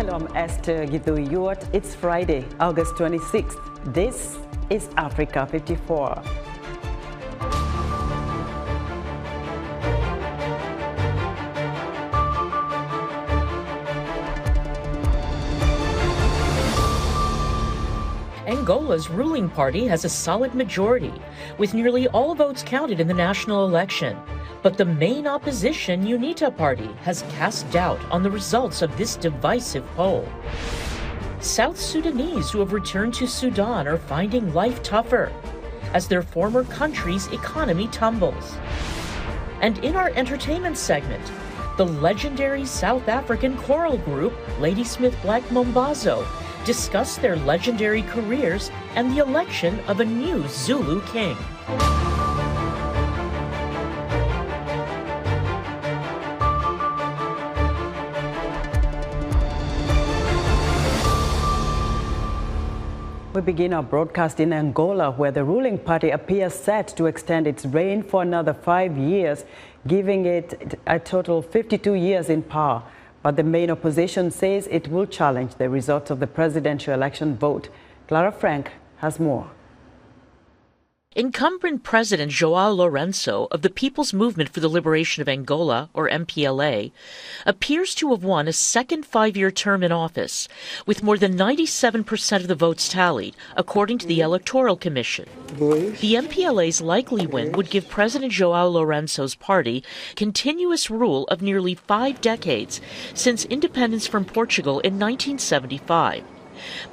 Hello, I'm Esther Githu-Yuot. It's Friday, August 26th. This is Africa 54. Angola's ruling party has a solid majority, with nearly all votes counted in the national election. But the main opposition, UNITA Party, has cast doubt on the results of this divisive poll. South Sudanese who have returned to Sudan are finding life tougher as their former country's economy tumbles. And in our entertainment segment, the legendary South African choral group Ladysmith Black Mambazo discuss their legendary careers and the election of a new Zulu King. We begin our broadcast in Angola, where the ruling party appears set to extend its reign for another 5 years, giving it a total of 52 years in power. But the main opposition says it will challenge the results of the presidential election vote. Clara Frank has more. Incumbent President Joao Lourenco of the People's Movement for the Liberation of Angola, or MPLA, appears to have won a second 5-year term in office, with more than 97% of the votes tallied, according to the Electoral Commission. The MPLA's likely win would give President Joao Lourenco's party continuous rule of nearly 5 decades, since independence from Portugal in 1975.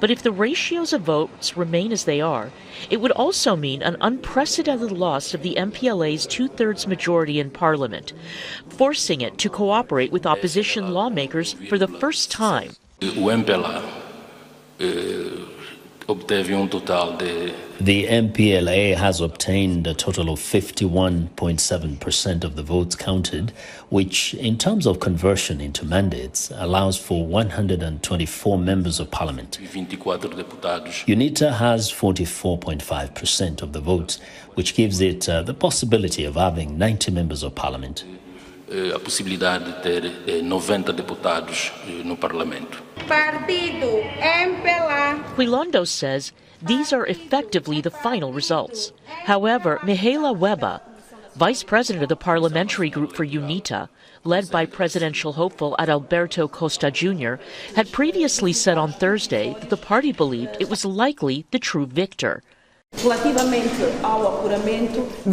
But if the ratios of votes remain as they are, it would also mean an unprecedented loss of the MPLA's 2/3 majority in parliament, forcing it to cooperate with opposition lawmakers for the first time. The MPLA has obtained a total of 51.7% of the votes counted, which, in terms of conversion into mandates, allows for 124 members of parliament. UNITA has 44.5% of the votes, which gives it the possibility of having 90 members of parliament. A possibilidade de ter 90 deputados no parlamento. Partido MPLA. Quilondo says these are effectively the final results. However, Mihaela Weba, vice president of the parliamentary group for UNITA, led by presidential hopeful Adalberto Costa Jr., had previously said on Thursday that the party believed it was likely the true victor. The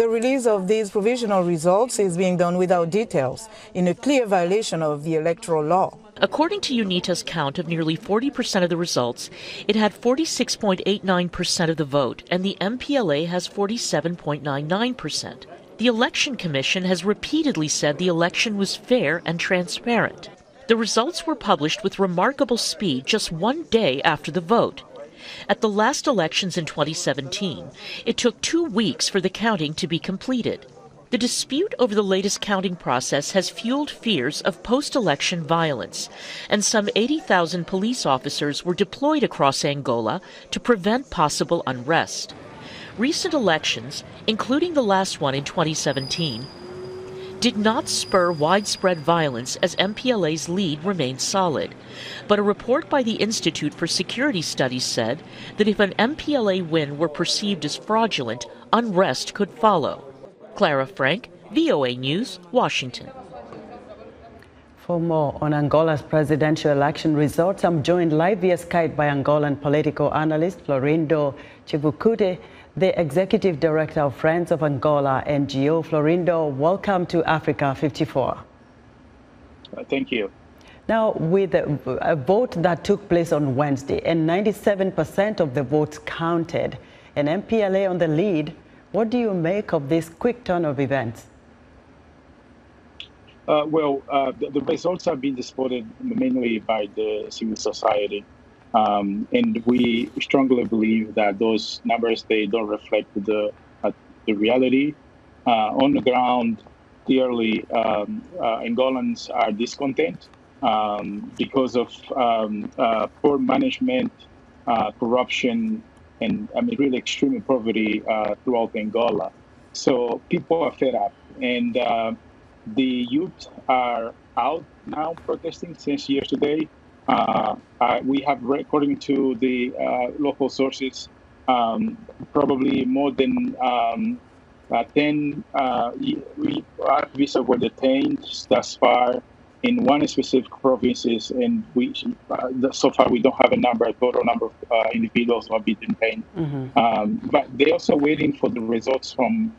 release of these provisional results is being done without details, in a clear violation of the electoral law. According to UNITA's count of nearly 40% of the results, it had 46.89% of the vote, and the MPLA has 47.99%. The Election Commission has repeatedly said the election was fair and transparent. The results were published with remarkable speed just 1 day after the vote. At the last elections in 2017, it took 2 weeks for the counting to be completed. The dispute over the latest counting process has fueled fears of post-election violence, and some 80,000 police officers were deployed across Angola to prevent possible unrest. Recent elections, including the last one in 2017, did not spur widespread violence as MPLA's lead remained solid. But a report by the Institute for Security Studies said that if an MPLA win were perceived as fraudulent, unrest could follow. Clara Frank, VOA News, Washington. For more on Angola's presidential election results, I'm joined live via Skype by Angolan political analyst Florindo Chivukute, the Executive Director of Friends of Angola NGO. Florindo, welcome to Africa 54. Thank you. Now, with a vote that took place on Wednesday and 97% of the votes counted, and MPLA on the lead, what do you make of this quick turn of events? The results have been disputed mainly by the civil society. And we strongly believe that those numbers, they don't reflect the reality. On the ground, clearly, Angolans are discontent because of poor management, corruption, and really extreme poverty throughout Angola. So people are fed up, and the youth are out now protesting since yesterday. we have, according to the local sources, probably more than 10 activists were detained thus far in one specific provinces, and so far we don't have a total number of individuals who have been detained. But they're also waiting for the results from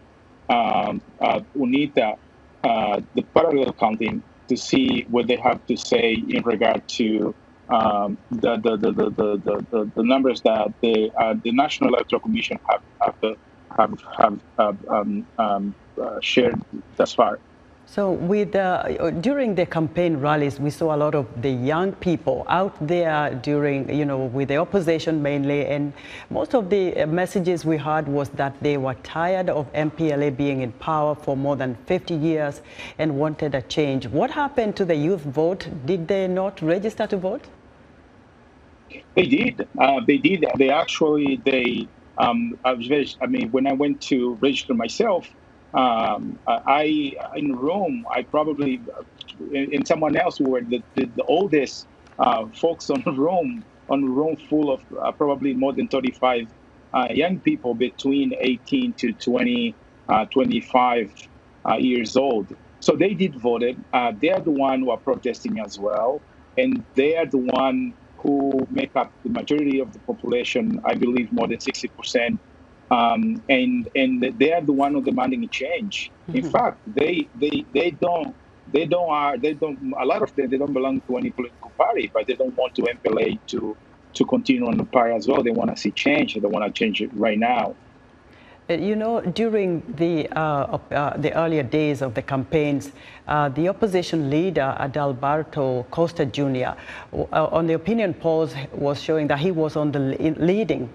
UNITA, the parallel counting, to see what they have to say in regard to the numbers that the National Electoral Commission have shared thus far. So during the campaign rallies, we saw a lot of the young people out there during, with the opposition mainly, and most of the messages we heard was that they were tired of MPLA being in power for more than 50 years and wanted a change. What happened to the youth vote? Did they not register to vote? They did. They did. They actually, when I went to register myself, in Rome, I probably, and someone else who were the oldest folks on Rome full of probably more than 35 young people between 18 to 25 years old. So they did vote. They are the one who are protesting as well, and they are the one who make up the majority of the population. I believe more than 60%. And they are the one who demanding a change. In fact, a lot of them, they don't belong to any political party, but they don't want to MPLA to continue on the party as well. They want to see change. They want to change it right now. During the earlier days of the campaigns, the opposition leader, Adalberto Costa Jr., on the opinion polls was showing that he was on the leading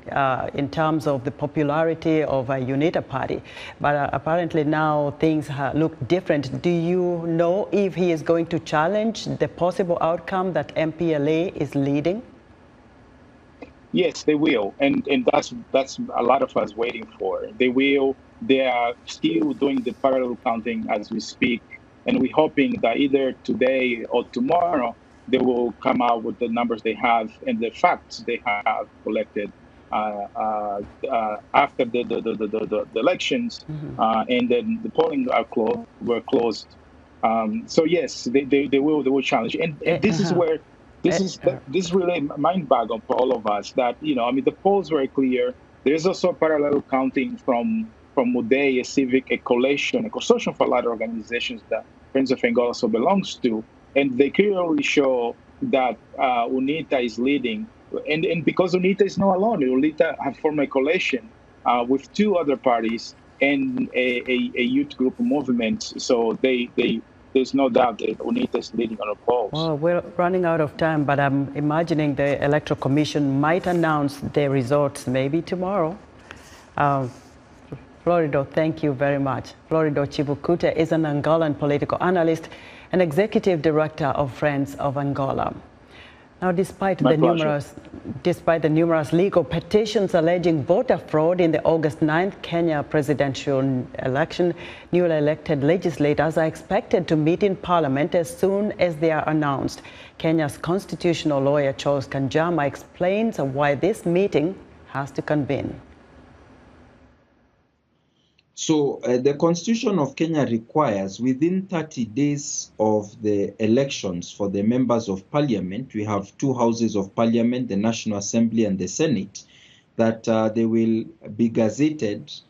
in terms of the popularity of a UNITA party. But apparently now things look different. Do you know if he is going to challenge the possible outcome that MPLA is leading? Yes, they will, and that's a lot of us waiting for. They will. They are still doing the parallel counting as we speak, and we're hoping that either today or tomorrow they will come out with the numbers they have and the facts they have collected after the elections, and then the polling were closed. So yes, they will challenge, and this is where. This is really mind-boggling for all of us that, the polls were clear. There is also parallel counting from Mude, a coalition, a consortium for a lot of organizations that Friends of Angola also belongs to. And they clearly show that UNITA is leading. And because UNITA is not alone, UNITA have formed a coalition with two other parties and a youth group movement. So there's no doubt that UNITA is leading on the polls. Well, we're running out of time, but I'm imagining the Electoral Commission might announce their results maybe tomorrow. Florido, thank you very much. Florido Chibukute is an Angolan political analyst and executive director of Friends of Angola. Now, despite the numerous legal petitions alleging voter fraud in the August 9th Kenya presidential election, newly elected legislators are expected to meet in Parliament as soon as they are announced. Kenya's constitutional lawyer Charles Kanjama explains why this meeting has to convene. So the Constitution of Kenya requires within 30 days of the elections for the members of Parliament, we have two houses of Parliament, the National Assembly and the Senate, that they will be gazetted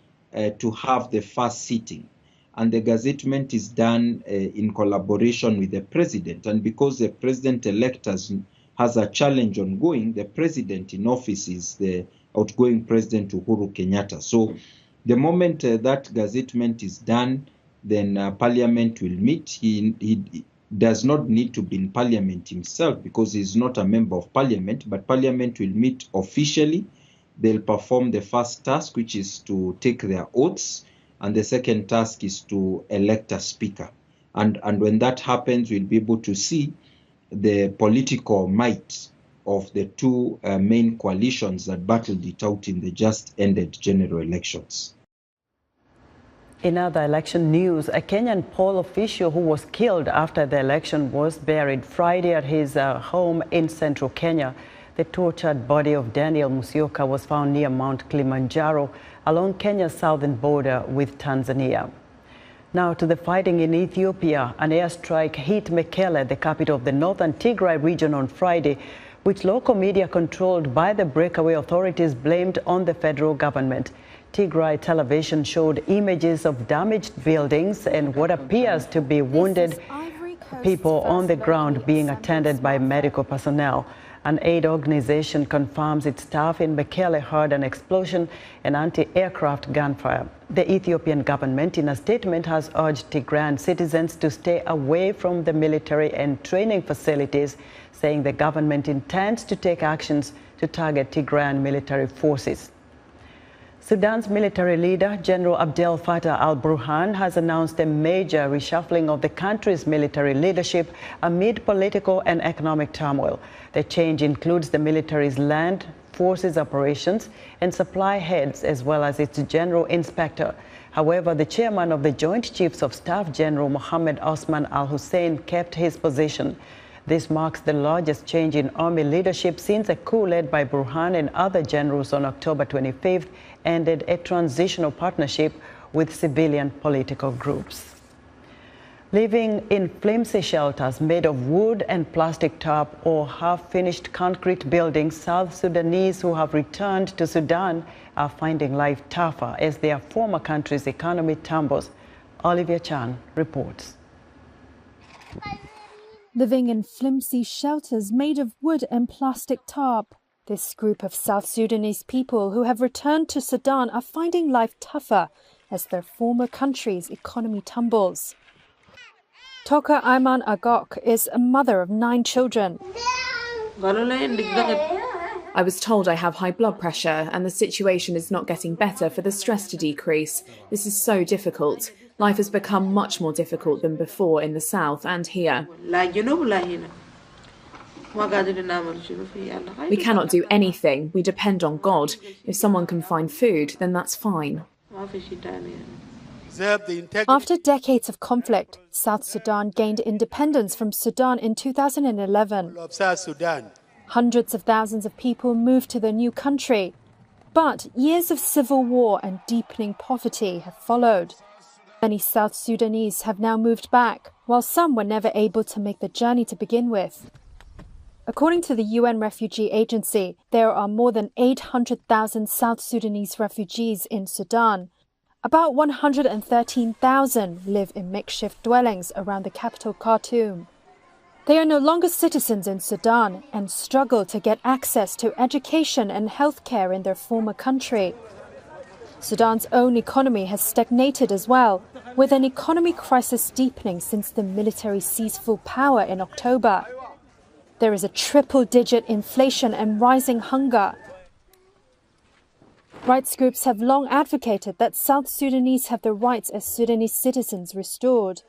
to have the first sitting. And the gazettement is done in collaboration with the President. And because the President-elect has a challenge ongoing, the President in office is the outgoing President Uhuru Kenyatta. So the moment that gazettement is done, then Parliament will meet. He does not need to be in Parliament himself because he's not a member of Parliament, but Parliament will meet officially. They'll perform the first task, which is to take their oaths, and the second task is to elect a speaker. And when that happens, we'll be able to see the political might of the two main coalitions that battled it out in the just ended general elections. In other election news, a Kenyan poll official who was killed after the election was buried Friday at his home in central Kenya. The tortured body of Daniel Musyoka was found near Mount Kilimanjaro along Kenya's southern border with Tanzania. Now to the fighting in Ethiopia. An airstrike hit Mekelle, the capital of the northern Tigray region, on Friday, which local media controlled by the breakaway authorities blamed on the federal government. Tigray television showed images of damaged buildings and what appears to be wounded people on the ground being attended by medical personnel. An aid organization confirms its staff in Mekelle heard an explosion and anti-aircraft gunfire. The Ethiopian government, in a statement, has urged Tigrayan citizens to stay away from the military and training facilities, saying the government intends to take actions to target Tigrayan military forces. Sudan's military leader, General Abdel Fattah al-Burhan, has announced a major reshuffling of the country's military leadership amid political and economic turmoil. The change includes the military's land forces operations and supply heads, as well as its general inspector. However, the chairman of the Joint Chiefs of Staff, General Mohammed Osman al-Hussein, kept his position. This marks the largest change in army leadership since a coup led by Burhan and other generals on October 25th ended a transitional partnership with civilian political groups. Living in flimsy shelters made of wood and plastic tarp or half-finished concrete buildings, South Sudanese who have returned to Sudan are finding life tougher as their former country's economy tumbles. Olivia Chan reports. Living in flimsy shelters made of wood and plastic tarp, this group of South Sudanese people who have returned to Sudan are finding life tougher as their former country's economy tumbles. Toka Ayman Agok is a mother of 9 children. I was told I have high blood pressure and the situation is not getting better for the stress to decrease. This is so difficult. Life has become much more difficult than before in the south and here. We cannot do anything. We depend on God. If someone can find food, then that's fine. After decades of conflict, South Sudan gained independence from Sudan in 2011. Hundreds of thousands of people moved to the new country. But years of civil war and deepening poverty have followed. Many South Sudanese have now moved back, while some were never able to make the journey to begin with. According to the UN Refugee Agency, there are more than 800,000 South Sudanese refugees in Sudan. About 113,000 live in makeshift dwellings around the capital Khartoum. They are no longer citizens in Sudan and struggle to get access to education and healthcare in their former country. Sudan's own economy has stagnated as well, with an economy crisis deepening since the military seized full power in October. There is a triple-digit inflation and rising hunger. Rights groups have long advocated that South Sudanese have their rights as Sudanese citizens restored.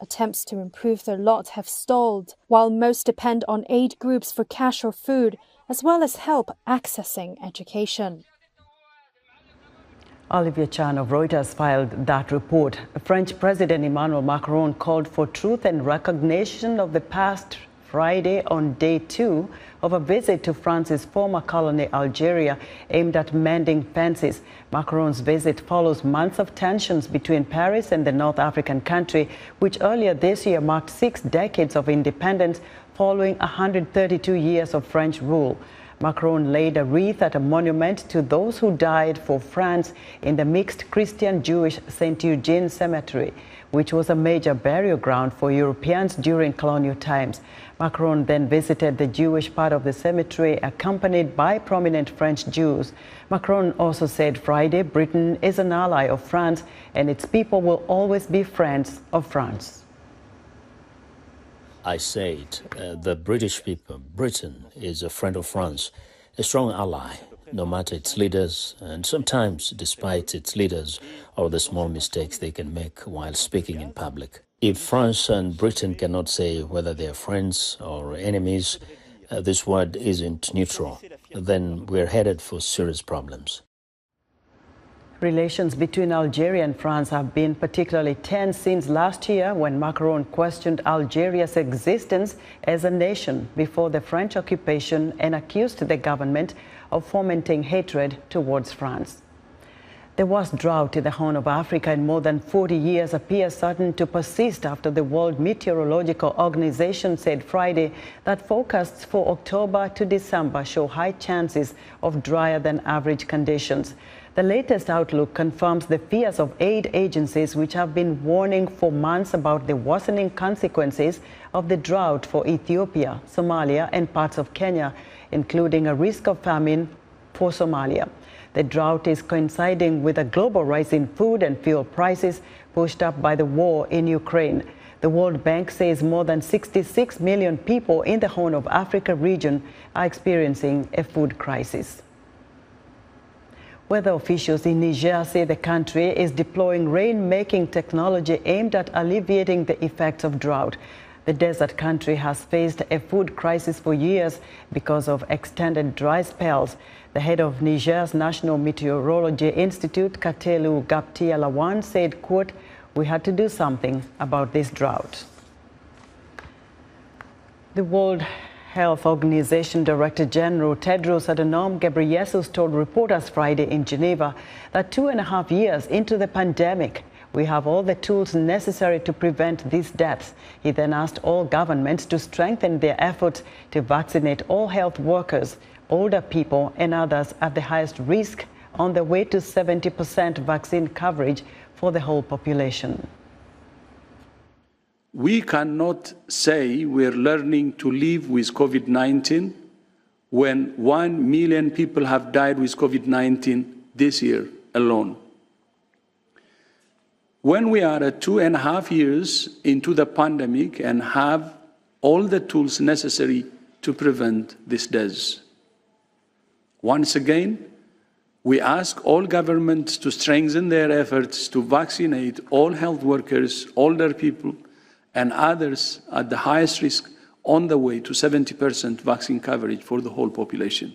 Attempts to improve their lot have stalled, while most depend on aid groups for cash or food, as well as help accessing education. Olivia Chan of Reuters filed that report. French President Emmanuel Macron called for truth and recognition of the past Friday on day 2 of a visit to France's former colony Algeria aimed at mending fences. Macron's visit follows months of tensions between Paris and the North African country, which earlier this year marked 6 decades of independence following 132 years of French rule. Macron laid a wreath at a monument to those who died for France in the mixed Christian-Jewish St. Eugene Cemetery, which was a major burial ground for Europeans during colonial times. Macron then visited the Jewish part of the cemetery, accompanied by prominent French Jews. Macron also said Friday Britain is an ally of France and its people will always be friends of France. I said, the British people, Britain is a friend of France, a strong ally, no matter its leaders, and sometimes despite its leaders or the small mistakes they can make while speaking in public. If France and Britain cannot say whether they are friends or enemies, this word isn't neutral, then we're headed for serious problems. Relations between Algeria and France have been particularly tense since last year when Macron questioned Algeria's existence as a nation before the French occupation and accused the government of fomenting hatred towards France. The worst drought in the Horn of Africa in more than 40 years appears certain to persist after the World Meteorological Organization said Friday that forecasts for October to December show high chances of drier than average conditions. The latest outlook confirms the fears of aid agencies which have been warning for months about the worsening consequences of the drought for Ethiopia, Somalia and parts of Kenya, including a risk of famine for Somalia. The drought is coinciding with a global rise in food and fuel prices pushed up by the war in Ukraine. The World Bank says more than 66 million people in the Horn of Africa region are experiencing a food crisis. Weather officials in Niger say the country is deploying rain-making technology aimed at alleviating the effects of drought. The desert country has faced a food crisis for years because of extended dry spells. The head of Niger's National Meteorology Institute, Katelu Gaptia Lawan, said, quote, "We had to do something about this drought." The World Health Organization Director General Tedros Adhanom Ghebreyesus told reporters Friday in Geneva that 2.5 years into the pandemic, we have all the tools necessary to prevent these deaths. He then asked all governments to strengthen their efforts to vaccinate all health workers, older people and others at the highest risk on the way to 70% vaccine coverage for the whole population. We cannot say we're learning to live with COVID-19 when 1 million people have died with COVID-19 this year alone. When we are at 2.5 years into the pandemic and have all the tools necessary to prevent these deaths. Once again, we ask all governments to strengthen their efforts to vaccinate all health workers, older people, and others at the highest risk on the way to 70% vaccine coverage for the whole population.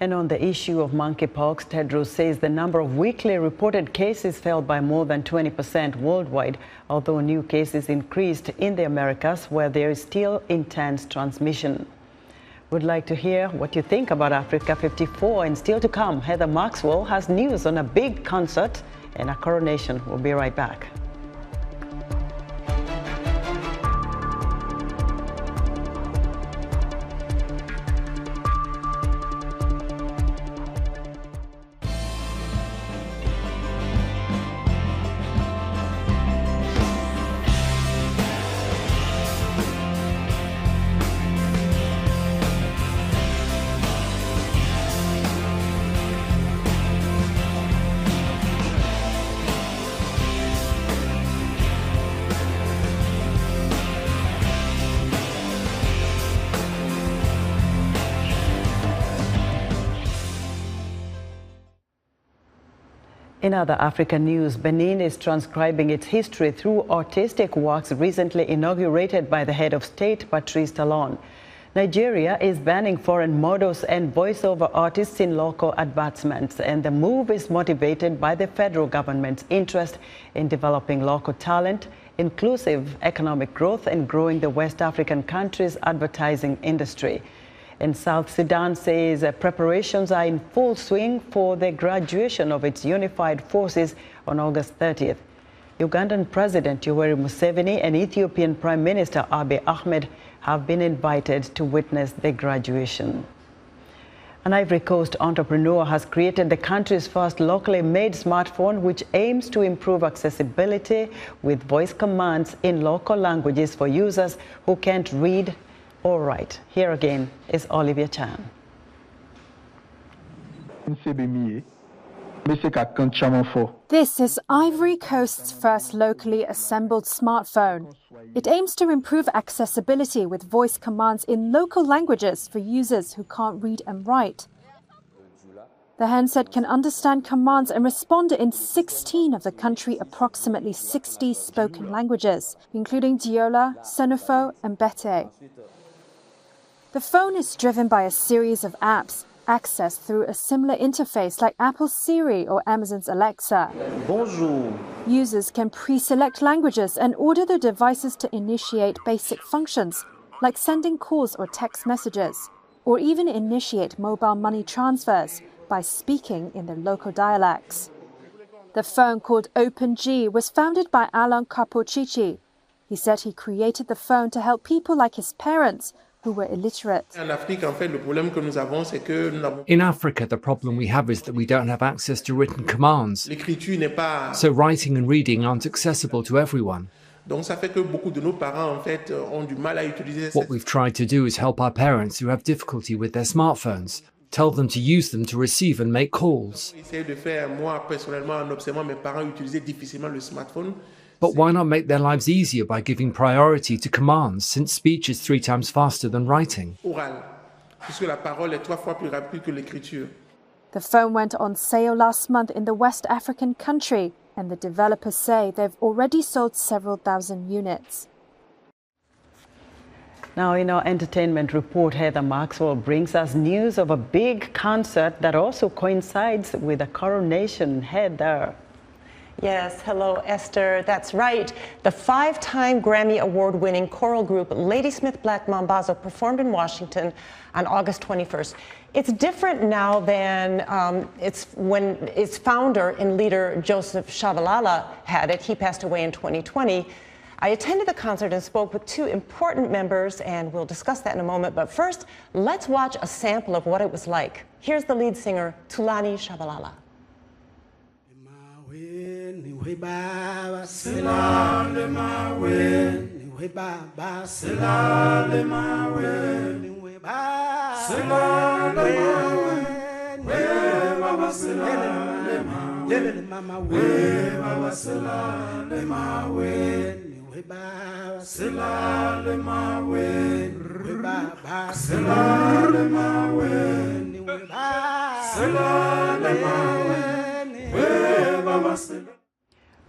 And on the issue of monkeypox, Tedros says the number of weekly reported cases fell by more than 20% worldwide, although new cases increased in the Americas, where there is still intense transmission. We'd like to hear what you think about Africa 54, and still to come, Heather Maxwell has news on a big concert and a coronation. We'll be right back. In other African news, Benin is transcribing its history through artistic works recently inaugurated by the head of state, Patrice Talon. Nigeria is banning foreign models and voiceover artists in local advertisements, and the move is motivated by the federal government's interest in developing local talent, inclusive economic growth, and growing the West African country's advertising industry. And South Sudan says preparations are in full swing for the graduation of its unified forces on August 30th. Ugandan President Yoweri Museveni and Ethiopian Prime Minister Abiy Ahmed have been invited to witness the graduation. An Ivory Coast entrepreneur has created the country's first locally made smartphone, which aims to improve accessibility with voice commands in local languages for users who can't read or write. Here again is Olivia Chan. This is Ivory Coast's first locally assembled smartphone. It aims to improve accessibility with voice commands in local languages for users who can't read and write. The handset can understand commands and respond in 16 of the country's approximately 60 spoken languages, including Diola, Senufo, and Bete. The phone is driven by a series of apps, accessed through a similar interface like Apple's Siri or Amazon's Alexa. Bonjour. Users can pre-select languages and order their devices to initiate basic functions like sending calls or text messages, or even initiate mobile money transfers by speaking in their local dialects. The phone, called OpenG, was founded by Alain Capochichi. He said he created the phone to help people like his parents who were illiterate. In Africa, the problem we have is that we don't have access to written commands. So writing and reading aren't accessible to everyone. What we've tried to do is help our parents who have difficulty with their smartphones, tell them to use them to receive and make calls. But why not make their lives easier by giving priority to commands, since speech is 3 times faster than writing? The phone went on sale last month in the West African country, and the developers say they've already sold several thousand units. Now, in our entertainment report, Heather Maxwell brings us news of a big concert that also coincides with a coronation. Heather. Yes, hello, Esther. That's right. The 5-time Grammy Award-winning choral group Ladysmith Black Mambazo performed in Washington on August 21st. It's different now than it's when its founder and leader Joseph Shabalala had it. He passed away in 2020. I attended the concert and spoke with 2 important members, and we'll discuss that in a moment. But first, let's watch a sample of what it was like. Here's the lead singer, Thulani Shabalala.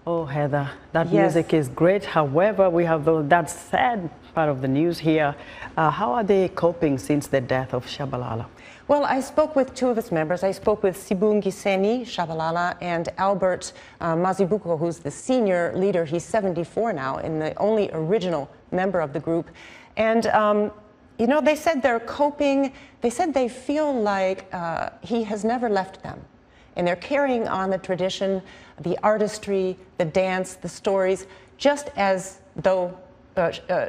Oh, Heather, that music is great. However, we have that sad part of the news here. How are they coping since the death of Shabalala? Well, I spoke with 2 of its members. I spoke with Sibungiseni Shabalala and Albert Mazibuko, who's the senior leader. He's 74 now and the only original member of the group. And, you know, they said they're coping. They said they feel like he has never left them. And they're carrying on the tradition, the artistry, the dance, the stories, just as though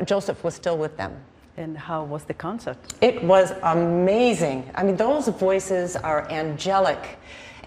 Joseph was still with them. And how was the concert? It was amazing. I mean, those voices are angelic.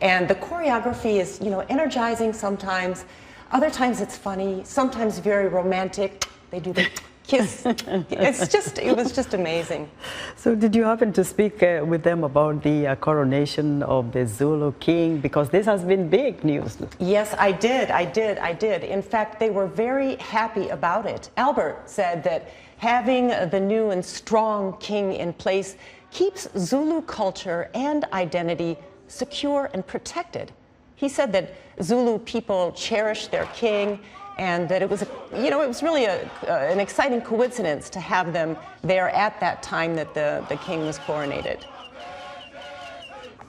And the choreography is, you know, energizing sometimes. Other times it's funny, sometimes very romantic. They do the kiss. It was just amazing. So did you happen to speak with them about the coronation of the Zulu King? Because this has been big news. Yes, I did. In fact, they were very happy about it. Albert said that having the new and strong king in place keeps Zulu culture and identity secure and protected. He said that Zulu people cherish their king, and that it was, you know, it was really an exciting coincidence to have them there at that time that the king was coronated.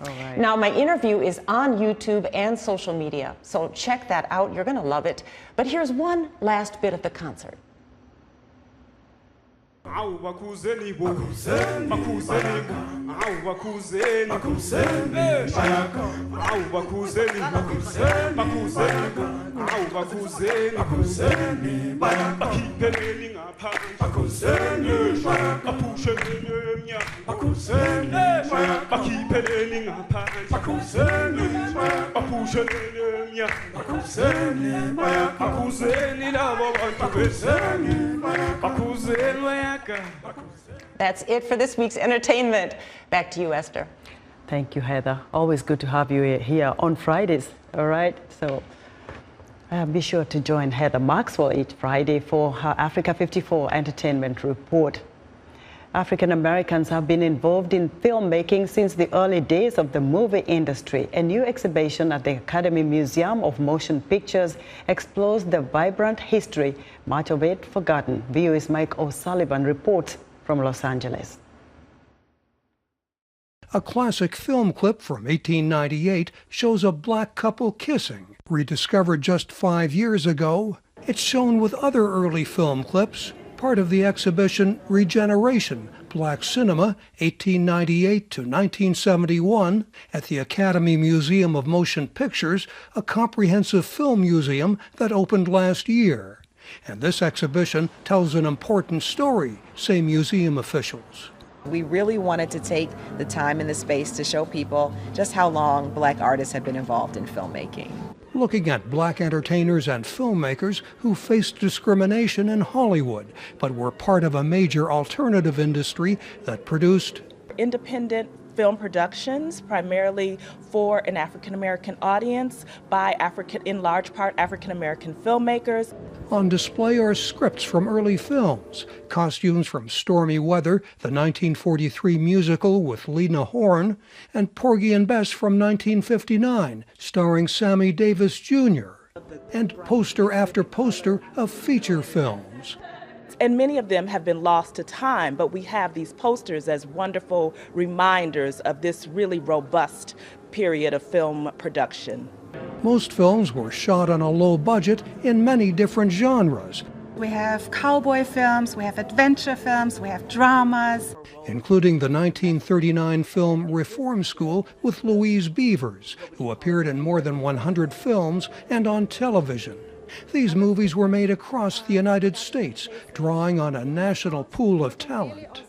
All right. Now, my interview is on YouTube and social media, so check that out. You're going to love it. But here's one last bit of the concert. That's it for this week's entertainment. Back to you, Esther. Thank you, Heather. Always good to have you here on Fridays, all right? So be sure to join Heather Maxwell each Friday for her Africa 54 Entertainment Report. African Americans have been involved in filmmaking since the early days of the movie industry. A new exhibition at the Academy Museum of Motion Pictures explores the vibrant history, much of it forgotten. VOA's Mike O'Sullivan reports from Los Angeles. A classic film clip from 1898 shows a black couple kissing. Rediscovered just 5 years ago, it's shown with other early film clips, part of the exhibition Regeneration, Black Cinema, 1898 to 1971, at the Academy Museum of Motion Pictures, a comprehensive film museum that opened last year. And this exhibition tells an important story, say museum officials. We really wanted to take the time and the space to show people just how long black artists have been involved in filmmaking. Looking at black entertainers and filmmakers who faced discrimination in Hollywood, but were part of a major alternative industry that produced independent film productions, primarily for an African-American audience by in large part African-American filmmakers. On display are scripts from early films, costumes from Stormy Weather, the 1943 musical with Lena Horne, and Porgy and Bess from 1959, starring Sammy Davis Jr., and poster after poster of feature films. And many of them have been lost to time, but we have these posters as wonderful reminders of this really robust period of film production. Most films were shot on a low budget in many different genres. We have cowboy films, we have adventure films, we have dramas. Including the 1939 film Reform School with Louise Beavers, who appeared in more than 100 films and on television. These movies were made across the United States, drawing on a national pool of talent.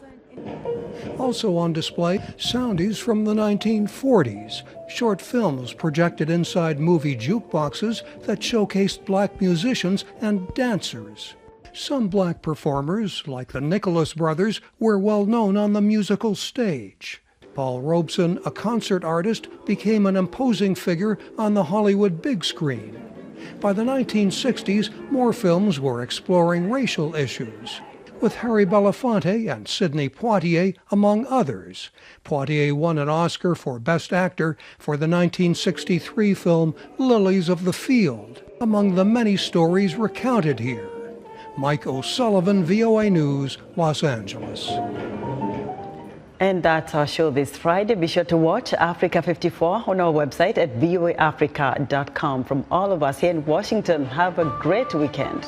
Also on display, soundies from the 1940s, short films projected inside movie jukeboxes that showcased black musicians and dancers. Some black performers, like the Nicholas Brothers, were well known on the musical stage. Paul Robeson, a concert artist, became an imposing figure on the Hollywood big screen. By the 1960s, more films were exploring racial issues, with Harry Belafonte and Sidney Poitier, among others. Poitier won an Oscar for Best Actor for the 1963 film Lilies of the Field, among the many stories recounted here. Mike O'Sullivan, VOA News, Los Angeles. And that's our show this Friday. Be sure to watch Africa 54 on our website at voaafrica.com. From all of us here in Washington, have a great weekend.